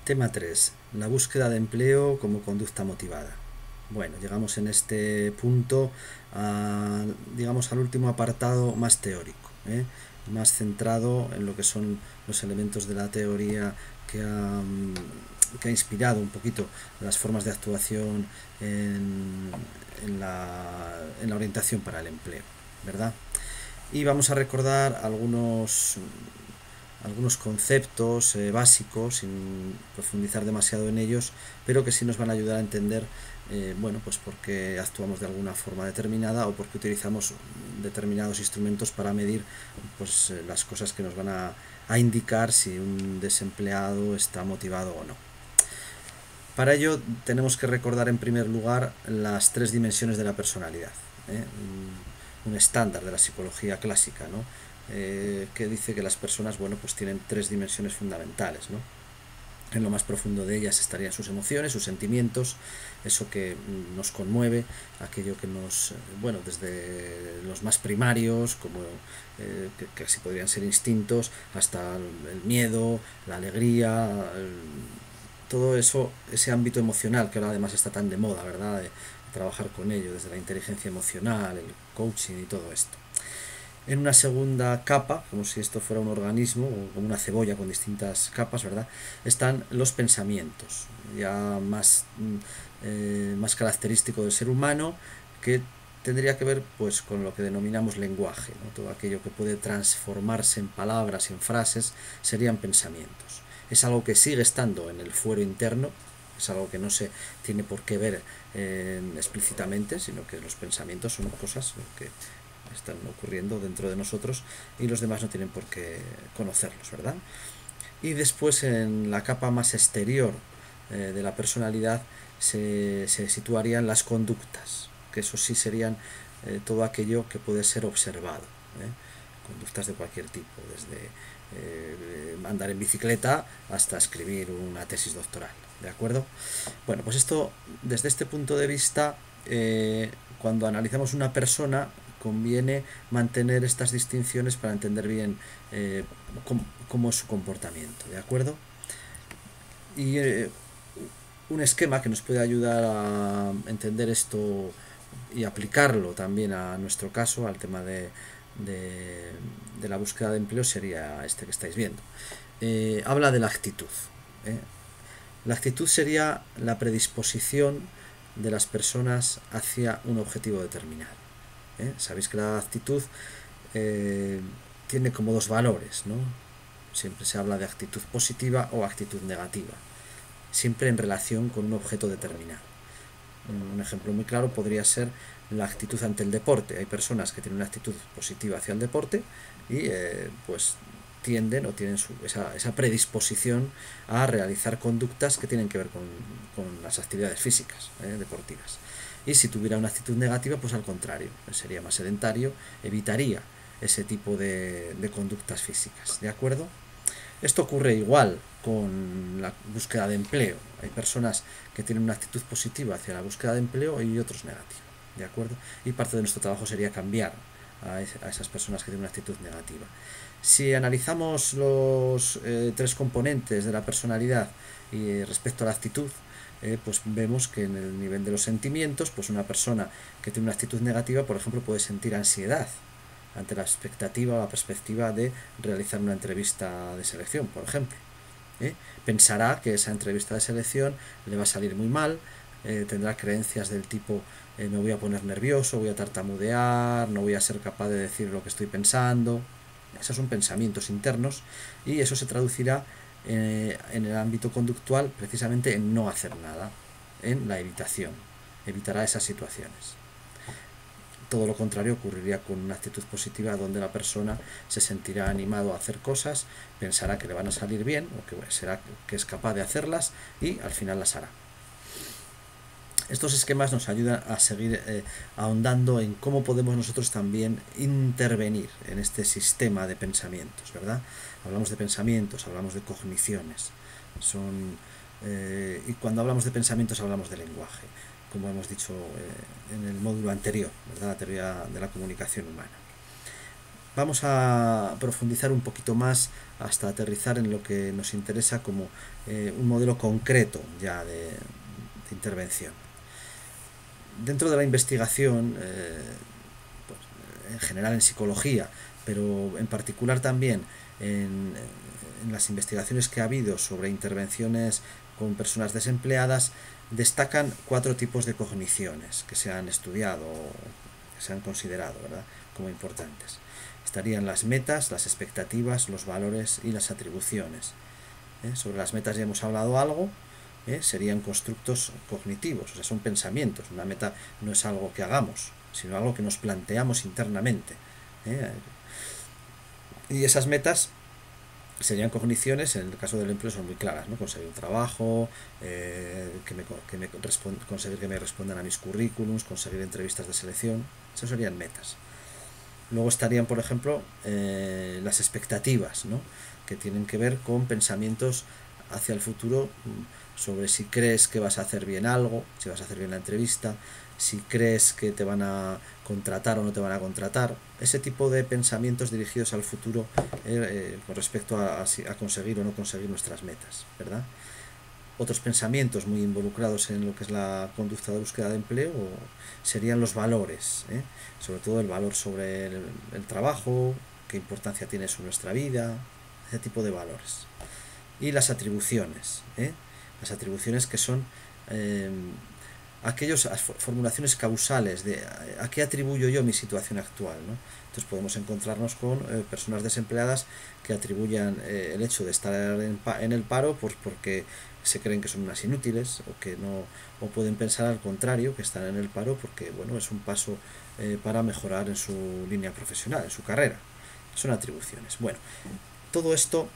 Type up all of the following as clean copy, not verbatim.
Tema 3. La búsqueda de empleo como conducta motivada. Bueno, llegamos en este punto a, digamos, al último apartado más teórico, más centrado en lo que son los elementos de la teoría que ha inspirado un poquito las formas de actuación en la orientación para el empleo, ¿verdad? Y vamos a recordar algunos conceptos básicos, sin profundizar demasiado en ellos, pero que sí nos van a ayudar a entender, bueno, pues por qué actuamos de alguna forma determinada o por qué utilizamos determinados instrumentos para medir, pues, las cosas que nos van a indicar si un desempleado está motivado o no. Para ello tenemos que recordar en primer lugar las tres dimensiones de la personalidad, ¿eh? Un estándar de la psicología clásica, ¿no? Que dice que las personas, bueno, pues tienen tres dimensiones fundamentales, ¿no? En lo más profundo de ellas estarían sus emociones, sus sentimientos, eso que nos conmueve, aquello que nos, bueno, desde los más primarios, como que así podrían ser instintos, hasta el miedo, la alegría, todo eso, ese ámbito emocional que ahora además está tan de moda, ¿verdad? De trabajar con ello, desde la inteligencia emocional, el coaching y todo esto. En una segunda capa, como si esto fuera un organismo o como una cebolla con distintas capas, ¿verdad? Están los pensamientos, ya más característico del ser humano, que tendría que ver, pues, con lo que denominamos lenguaje, ¿no? Todo aquello que puede transformarse en palabras y en frases serían pensamientos. Es algo que sigue estando en el fuero interno, es algo que no se tiene por qué ver explícitamente, sino que los pensamientos son cosas que están ocurriendo dentro de nosotros y los demás no tienen por qué conocerlos, ¿verdad? Y después, en la capa más exterior de la personalidad, se situarían las conductas, que eso sí serían todo aquello que puede ser observado, conductas de cualquier tipo, desde andar en bicicleta hasta escribir una tesis doctoral, ¿de acuerdo? Bueno, pues esto, desde este punto de vista, cuando analizamos una persona, conviene mantener estas distinciones para entender bien cómo es su comportamiento, ¿de acuerdo? Y un esquema que nos puede ayudar a entender esto y aplicarlo también a nuestro caso, al tema de la búsqueda de empleo, sería este que estáis viendo. Habla de la actitud. ¿eh? La actitud sería la predisposición de las personas hacia un objetivo determinado. Sabéis que la actitud tiene como dos valores, ¿no? Siempre se habla de actitud positiva o actitud negativa, siempre en relación con un objeto determinado. Un ejemplo muy claro podría ser la actitud ante el deporte. Hay personas que tienen una actitud positiva hacia el deporte y pues tienden o tienen esa predisposición a realizar conductas que tienen que ver con las actividades físicas, deportivas. Y si tuviera una actitud negativa, pues al contrario, sería más sedentario, evitaría ese tipo de conductas físicas, ¿de acuerdo? Esto ocurre igual con la búsqueda de empleo. Hay personas que tienen una actitud positiva hacia la búsqueda de empleo y otros negativa, ¿de acuerdo? Y parte de nuestro trabajo sería cambiar a esas personas que tienen una actitud negativa. Si analizamos los tres componentes de la personalidad y respecto a la actitud, pues vemos que en el nivel de los sentimientos, pues una persona que tiene una actitud negativa, por ejemplo, puede sentir ansiedad ante la expectativa o la perspectiva de realizar una entrevista de selección, por ejemplo. Pensará que esa entrevista de selección le va a salir muy mal, tendrá creencias del tipo me voy a poner nervioso, voy a tartamudear, no voy a ser capaz de decir lo que estoy pensando. Esos son pensamientos internos y eso se traducirá en el ámbito conductual precisamente en no hacer nada, en la evitación. Evitará esas situaciones. Todo lo contrario ocurriría con una actitud positiva, donde la persona se sentirá animado a hacer cosas, pensará que le van a salir bien o que es capaz de hacerlas y al final las hará. Estos esquemas nos ayudan a seguir ahondando en cómo podemos nosotros también intervenir en este sistema de pensamientos, ¿verdad? Hablamos de pensamientos, hablamos de cogniciones, y cuando hablamos de pensamientos hablamos de lenguaje, como hemos dicho en el módulo anterior, ¿verdad? La teoría de la comunicación humana. Vamos a profundizar un poquito más hasta aterrizar en lo que nos interesa como un modelo concreto ya de intervención. Dentro de la investigación, pues, en general en psicología, pero en particular también en las investigaciones que ha habido sobre intervenciones con personas desempleadas, destacan 4 tipos de cogniciones que se han estudiado, que se han considerado, ¿verdad?, como importantes. Estarían las metas, las expectativas, los valores y las atribuciones. Sobre las metas ya hemos hablado algo. Serían constructos cognitivos, o sea, son pensamientos. Una meta no es algo que hagamos, sino algo que nos planteamos internamente. Y esas metas serían cogniciones, en el caso del empleo son muy claras, ¿no? Conseguir un trabajo, conseguir que me respondan a mis currículums, conseguir entrevistas de selección. Esas serían metas. Luego estarían, por ejemplo, las expectativas, ¿no?, que tienen que ver con pensamientos hacia el futuro, sobre si crees que vas a hacer bien algo, si vas a hacer bien la entrevista, si crees que te van a contratar o no te van a contratar. Ese tipo de pensamientos dirigidos al futuro con respecto a conseguir o no conseguir nuestras metas, ¿verdad? Otros pensamientos muy involucrados en lo que es la conducta de búsqueda de empleo serían los valores, sobre todo el valor sobre el trabajo, qué importancia tiene eso en nuestra vida, ese tipo de valores. Y las atribuciones, que son aquellas formulaciones causales de a qué atribuyo yo mi situación actual, ¿no? Entonces podemos encontrarnos con personas desempleadas que atribuyan el hecho de estar en el paro pues porque se creen que son unas inútiles, o que no, o pueden pensar al contrario, que están en el paro porque, bueno, es un paso para mejorar en su línea profesional, en su carrera. Son atribuciones. Bueno, todo esto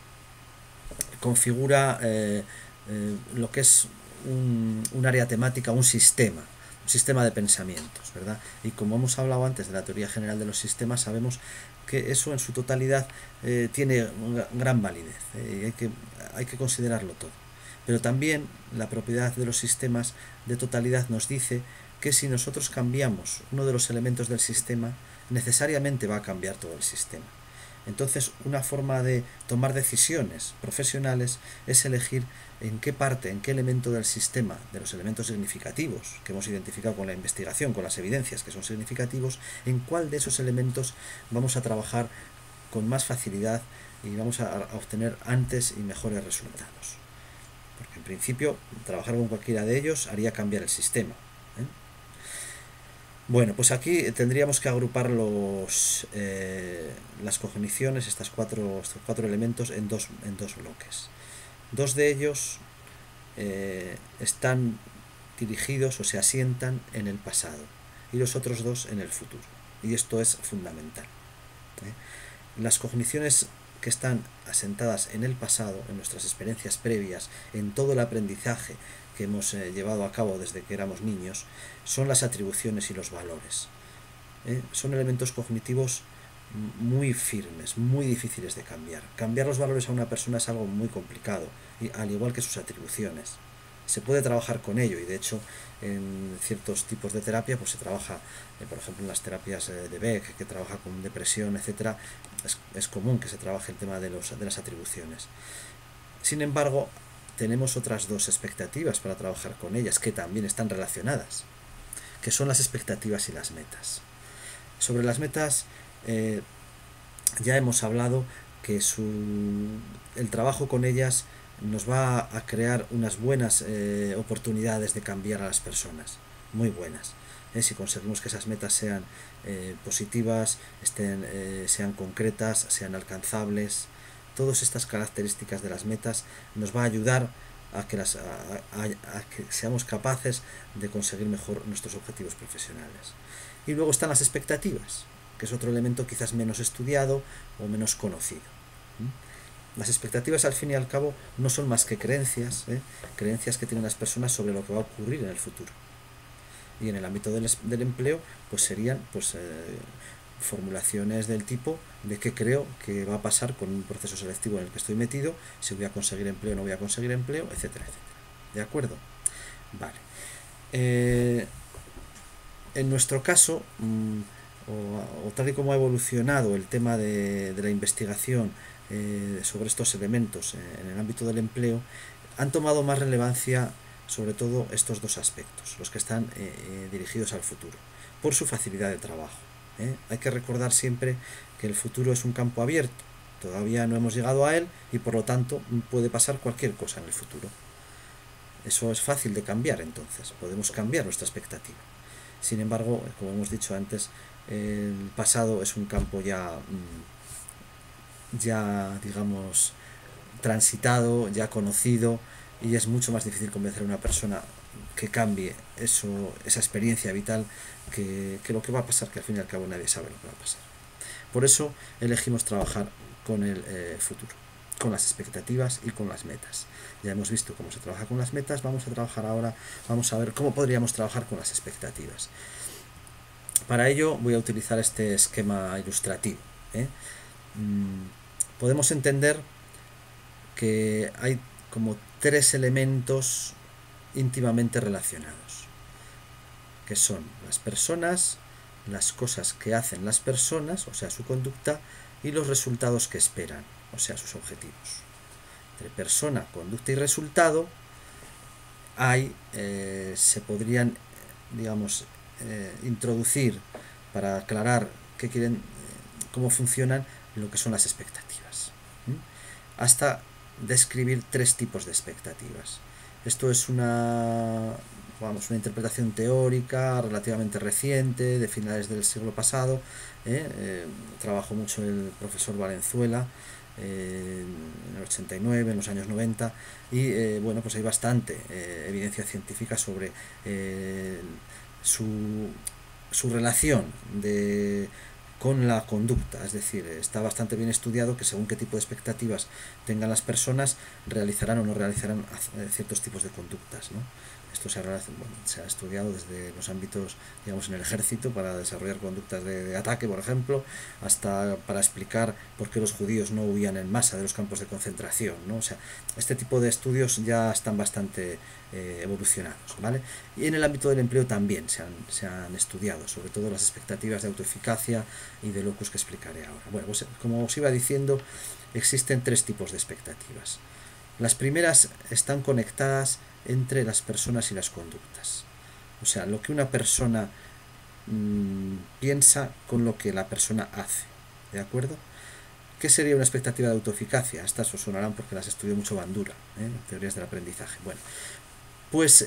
configura lo que es un área temática, un sistema de pensamientos, ¿verdad? Y como hemos hablado antes de la teoría general de los sistemas, sabemos que eso en su totalidad tiene una gran validez, y hay que considerarlo todo. Pero también la propiedad de los sistemas de totalidad nos dice que si nosotros cambiamos uno de los elementos del sistema, necesariamente va a cambiar todo el sistema. Entonces, una forma de tomar decisiones profesionales es elegir en qué parte, en qué elemento del sistema, de los elementos significativos que hemos identificado con la investigación, con las evidencias que son significativos, en cuál de esos elementos vamos a trabajar con más facilidad y vamos a obtener antes y mejores resultados. Porque en principio, trabajar con cualquiera de ellos haría cambiar el sistema. Bueno, pues aquí tendríamos que agrupar las cogniciones, estos cuatro elementos, en dos bloques. 2 de ellos están dirigidos o se asientan en el pasado y los otros 2 en el futuro. Y esto es fundamental. Las cogniciones que están asentadas en el pasado, en nuestras experiencias previas, en todo el aprendizaje que hemos llevado a cabo desde que éramos niños, son las atribuciones y los valores. Son elementos cognitivos muy firmes, muy difíciles de cambiar. Cambiar los valores a una persona es algo muy complicado, al igual que sus atribuciones. Se puede trabajar con ello, y de hecho en ciertos tipos de terapia pues se trabaja, por ejemplo en las terapias de Beck, que trabaja con depresión, etcétera. Es común que se trabaje el tema de las atribuciones. Sin embargo, tenemos otras 2 expectativas para trabajar con ellas, que también están relacionadas, que son las expectativas y las metas. Sobre las metas ya hemos hablado que el trabajo con ellas nos va a crear unas buenas oportunidades de cambiar a las personas, muy buenas. Si conseguimos que esas metas sean positivas, sean concretas, sean alcanzables, todas estas características de las metas nos va a ayudar a que seamos capaces de conseguir mejor nuestros objetivos profesionales. Y luego están las expectativas, que es otro elemento quizás menos estudiado o menos conocido. Las expectativas, al fin y al cabo, no son más que creencias que tienen las personas sobre lo que va a ocurrir en el futuro. Y en el ámbito del empleo, pues serían formulaciones del tipo de qué creo que va a pasar con un proceso selectivo en el que estoy metido, si voy a conseguir empleo o no voy a conseguir empleo, etcétera, etcétera. ¿De acuerdo? Vale. En nuestro caso, o tal y como ha evolucionado el tema de la investigación sobre estos elementos en el ámbito del empleo, han tomado más relevancia sobre todo estos dos aspectos, los que están dirigidos al futuro, por su facilidad de trabajo. Hay que recordar siempre que el futuro es un campo abierto, todavía no hemos llegado a él y por lo tanto puede pasar cualquier cosa en el futuro. Eso es fácil de cambiar, entonces podemos cambiar nuestra expectativa. Sin embargo, como hemos dicho antes, el pasado es un campo ya digamos, transitado, ya conocido, y es mucho más difícil convencer a una persona que cambie esa experiencia vital que lo que va a pasar, que al fin y al cabo nadie sabe lo que va a pasar. Por eso elegimos trabajar con el futuro, con las expectativas y con las metas. Ya hemos visto cómo se trabaja con las metas, vamos a ver cómo podríamos trabajar con las expectativas. Para ello voy a utilizar este esquema ilustrativo. Podemos entender que hay como tres elementos íntimamente relacionados, que son las personas, las cosas que hacen las personas, o sea, su conducta, y los resultados que esperan, o sea, sus objetivos. Entre persona, conducta y resultado se podrían, digamos, introducir para aclarar qué quieren, cómo funcionan lo que son las expectativas, hasta describir tres tipos de expectativas. Esto es una interpretación teórica relativamente reciente, de finales del siglo pasado. Trabajó mucho el profesor Valenzuela en el 89, en los años 90, y bueno, pues hay bastante evidencia científica sobre su relación con la conducta. Es decir, está bastante bien estudiado que según qué tipo de expectativas tengan las personas, realizarán o no realizarán ciertos tipos de conductas, ¿no? Esto se ha estudiado desde los ámbitos, digamos, en el ejército para desarrollar conductas de ataque, por ejemplo, hasta para explicar por qué los judíos no huían en masa de los campos de concentración, ¿no? O sea, este tipo de estudios ya están bastante evolucionados, ¿vale? Y en el ámbito del empleo también se han estudiado, sobre todo las expectativas de autoeficacia y de locus que explicaré ahora. Bueno, pues como os iba diciendo, existen tres tipos de expectativas. Las primeras están conectadas entre las personas y las conductas. O sea, lo que una persona piensa con lo que la persona hace. ¿De acuerdo? ¿Qué sería una expectativa de autoeficacia? Estas os sonarán porque las estudió mucho Bandura, teorías del aprendizaje. Bueno, pues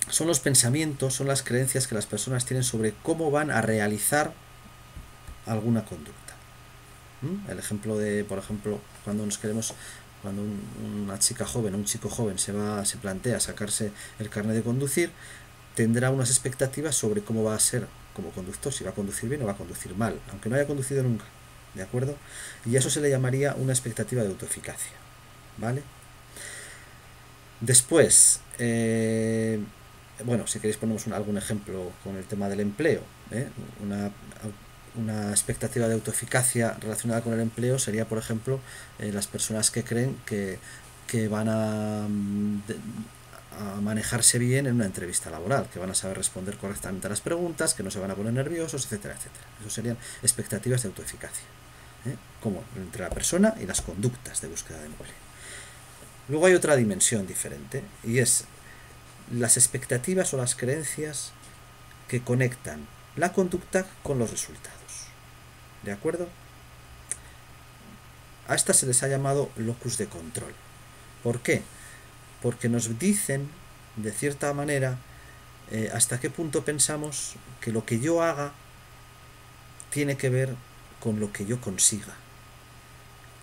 son los pensamientos, son las creencias que las personas tienen sobre cómo van a realizar alguna conducta. El ejemplo de, por ejemplo, cuando una chica joven o un chico joven se plantea sacarse el carnet de conducir, tendrá unas expectativas sobre cómo va a ser como conductor, si va a conducir bien o va a conducir mal, aunque no haya conducido nunca, ¿de acuerdo? Y a eso se le llamaría una expectativa de autoeficacia, ¿vale? Después, bueno, si queréis ponemos algún ejemplo con el tema del empleo, una expectativa de autoeficacia relacionada con el empleo sería, por ejemplo, las personas que creen que van a manejarse bien en una entrevista laboral, que van a saber responder correctamente a las preguntas, que no se van a poner nerviosos, etcétera, etcétera. Eso serían expectativas de autoeficacia, como entre la persona y las conductas de búsqueda de empleo. Luego hay otra dimensión diferente, y es las expectativas o las creencias que conectan la conducta con los resultados. ¿De acuerdo? A estas se les ha llamado locus de control. ¿Por qué? Porque nos dicen, de cierta manera, hasta qué punto pensamos que lo que yo haga tiene que ver con lo que yo consiga.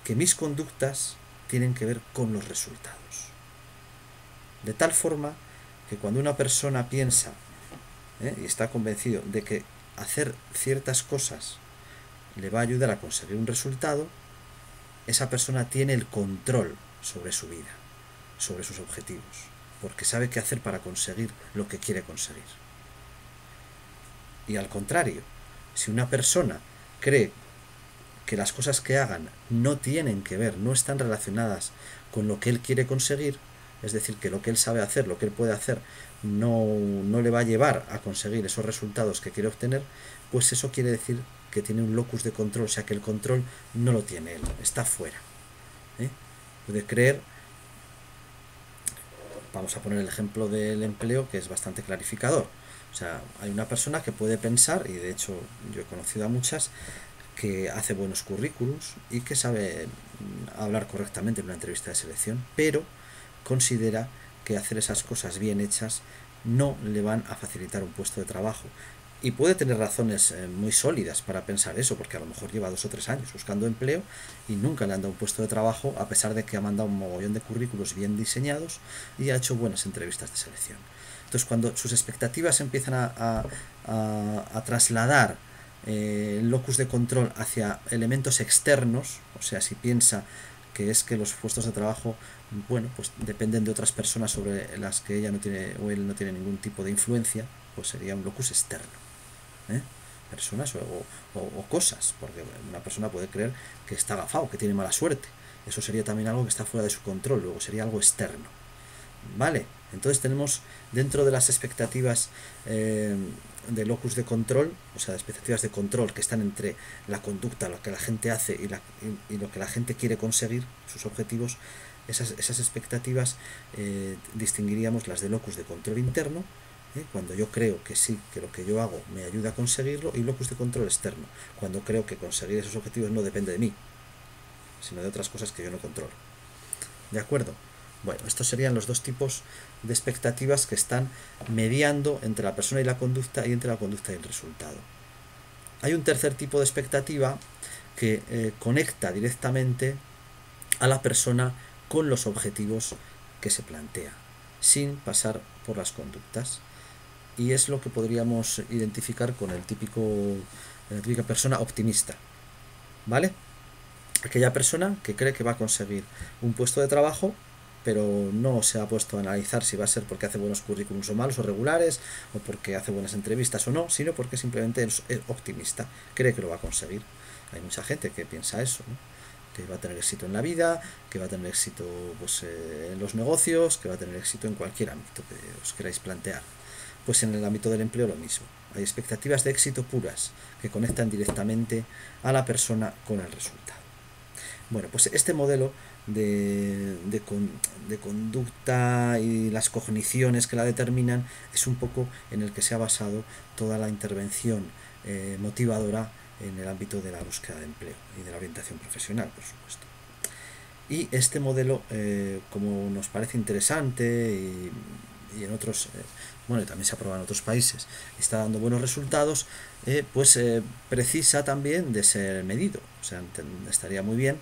Que mis conductas tienen que ver con los resultados. De tal forma que cuando una persona piensa y está convencido de que hacer ciertas cosas le va a ayudar a conseguir un resultado, esa persona tiene el control sobre su vida, sobre sus objetivos, porque sabe qué hacer para conseguir lo que quiere conseguir. Y al contrario, si una persona cree que las cosas que hagan no tienen que ver, no están relacionadas con lo que él quiere conseguir, es decir, que lo que él sabe hacer, lo que él puede hacer, no le va a llevar a conseguir esos resultados que quiere obtener, pues eso quiere decir que tiene un locus de control, o sea que el control no lo tiene él, está fuera. Puede creer, vamos a poner el ejemplo del empleo, que es bastante clarificador. O sea, hay una persona que puede pensar, y de hecho yo he conocido a muchas, que hace buenos currículums y que sabe hablar correctamente en una entrevista de selección, pero considera que hacer esas cosas bien hechas no le van a facilitar un puesto de trabajo. Y puede tener razones muy sólidas para pensar eso, porque a lo mejor lleva 2 o 3 años buscando empleo y nunca le han dado un puesto de trabajo, a pesar de que ha mandado un mogollón de currículos bien diseñados y ha hecho buenas entrevistas de selección. Entonces, cuando sus expectativas empiezan a trasladar el locus de control hacia elementos externos, o sea, si piensa que es que los puestos de trabajo, bueno, pues dependen de otras personas sobre las que ella no tiene o él no tiene ningún tipo de influencia, pues sería un locus externo. Personas o cosas, porque una persona puede creer que está agafado, que tiene mala suerte. Eso sería también algo que está fuera de su control, luego sería algo externo. ¿Vale? Entonces tenemos dentro de las expectativas de locus de control, o sea, de expectativas de control que están entre la conducta, lo que la gente hace y lo que la gente quiere conseguir, sus objetivos, esas expectativas distinguiríamos las de locus de control interno, cuando yo creo que sí, que lo que yo hago me ayuda a conseguirlo, y locus de control externo, cuando creo que conseguir esos objetivos no depende de mí, sino de otras cosas que yo no controlo. ¿De acuerdo? Bueno, estos serían los 2 tipos de expectativas que están mediando entre la persona y la conducta, y entre la conducta y el resultado. Hay un tercer tipo de expectativa que conecta directamente a la persona con los objetivos que se plantea, sin pasar por las conductas. Y es lo que podríamos identificar con la típica persona optimista. ¿Vale? Aquella persona que cree que va a conseguir un puesto de trabajo, pero no se ha puesto a analizar si va a ser porque hace buenos currículums o malos o regulares, o porque hace buenas entrevistas o no, sino porque simplemente es optimista, cree que lo va a conseguir. Hay mucha gente que piensa eso, ¿no? Que va a tener éxito en la vida, que va a tener éxito pues, en los negocios, que va a tener éxito en cualquier ámbito que os queráis plantear. Pues en el ámbito del empleo lo mismo. Hay expectativas de éxito puras que conectan directamente a la persona con el resultado. Bueno, pues este modelo de conducta y las cogniciones que la determinan es un poco en el que se ha basado toda la intervención motivadora en el ámbito de la búsqueda de empleo y de la orientación profesional, por supuesto. Y este modelo, como nos parece interesante y en otros, bueno, y también se aprueba en otros países, está dando buenos resultados, pues precisa también de ser medido. O sea, estaría muy bien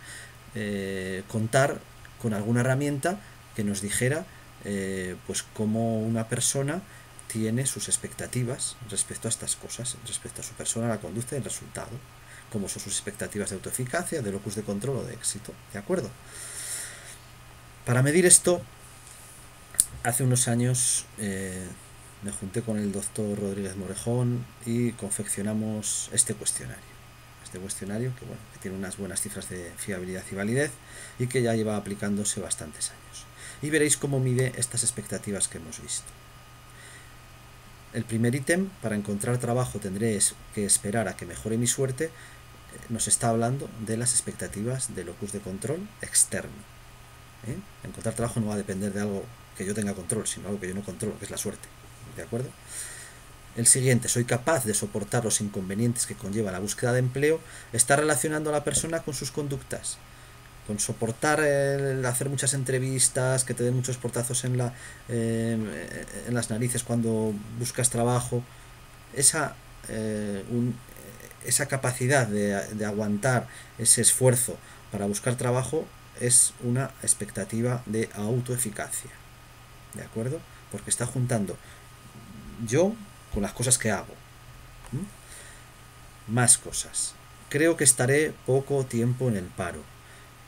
contar con alguna herramienta que nos dijera pues cómo una persona tiene sus expectativas respecto a estas cosas, respecto a su persona, la conducta y el resultado, cómo son sus expectativas de autoeficacia, de locus de control o de éxito, ¿de acuerdo? Para medir esto, hace unos años me junté con el doctor Rodríguez Morejón y confeccionamos este cuestionario. Este cuestionario que, bueno, que tiene unas buenas cifras de fiabilidad y validez y que ya lleva aplicándose bastantes años. Y veréis cómo mide estas expectativas que hemos visto. El primer ítem: para encontrar trabajo tendré que esperar a que mejore mi suerte, nos está hablando de las expectativas de locus de control externo. Encontrar trabajo no va a depender de algo que yo tenga control, sino algo que yo no controlo, que es la suerte. ¿De acuerdo? El siguiente: soy capaz de soportar los inconvenientes que conlleva la búsqueda de empleo, está relacionando a la persona con sus conductas, con soportar el hacer muchas entrevistas, que te den muchos portazos en las narices cuando buscas trabajo. Esa capacidad de aguantar ese esfuerzo para buscar trabajo es una expectativa de autoeficacia, ¿de acuerdo? Porque está juntando yo con las cosas que hago. Más cosas. Creo que estaré poco tiempo en el paro.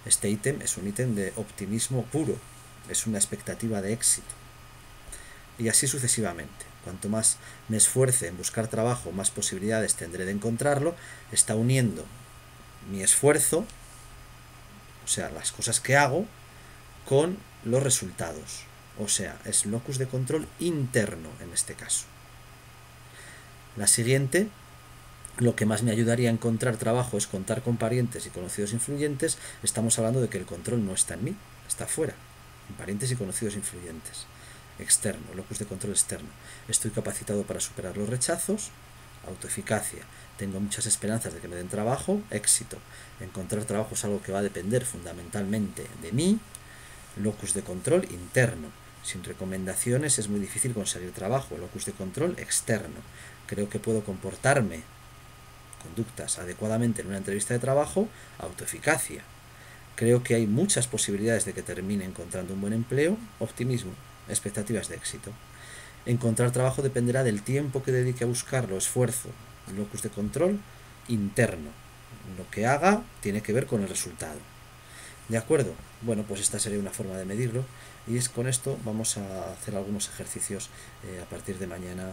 Este ítem es un ítem de optimismo puro, es una expectativa de éxito. Y así sucesivamente. Cuanto más me esfuerce en buscar trabajo, más posibilidades tendré de encontrarlo. Está uniendo mi esfuerzo, o sea, las cosas que hago, con los resultados. o sea, es locus de control interno en este caso. La siguiente, lo que más me ayudaría a encontrar trabajo es contar con parientes y conocidos influyentes. Estamos hablando de que el control no está en mí, está fuera, en parientes y conocidos influyentes. Externo, locus de control externo. Estoy capacitado para superar los rechazos, autoeficacia. Tengo muchas esperanzas de que me den trabajo, éxito. Encontrar trabajo es algo que va a depender fundamentalmente de mí, locus de control interno. Sin recomendaciones es muy difícil conseguir trabajo, locus de control externo. Creo que puedo comportarme conductas adecuadamente en una entrevista de trabajo, autoeficacia. Creo que hay muchas posibilidades de que termine encontrando un buen empleo, optimismo, expectativas de éxito. Encontrar trabajo dependerá del tiempo que dedique a buscarlo, esfuerzo, locus de control interno. Lo que haga tiene que ver con el resultado. ¿De acuerdo? Bueno, pues esta sería una forma de medirlo y es con esto vamos a hacer algunos ejercicios a partir de mañana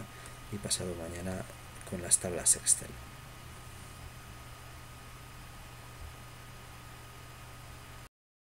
y pasado mañana con las tablas Excel.